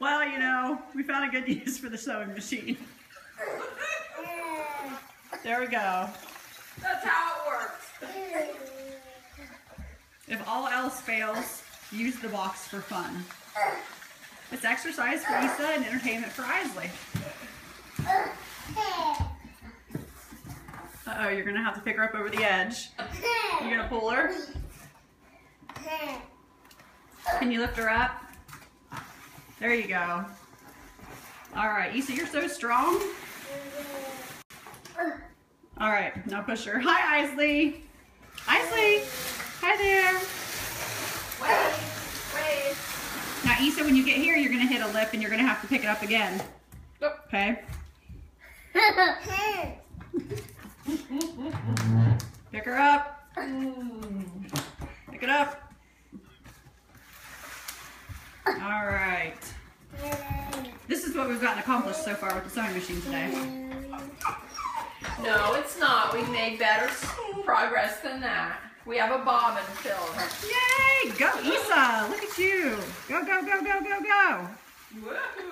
Well, you know, we found a good use for the sewing machine. There we go. That's how it works. If all else fails, use the box for fun. It's exercise for Issa and entertainment for Isley. Uh-oh, you're going to have to pick her up over the edge. You're going to pull her? Can you lift her up? There you go. All right, Issa, you're so strong. All right, now push her. Hi, Isley. Isley, hi there. Wait. Now, Issa, when you get here, you're going to hit a lip and you're going to have to pick it up again. Okay? Pick her up. Pick it up. All right. This is what we've gotten accomplished so far with the sewing machine today. No, it's not. We've made better progress than that. We have a bobbin filled. Yay! Go, Issa! Look at you. Go, go, go, go, go, go. Woohoo!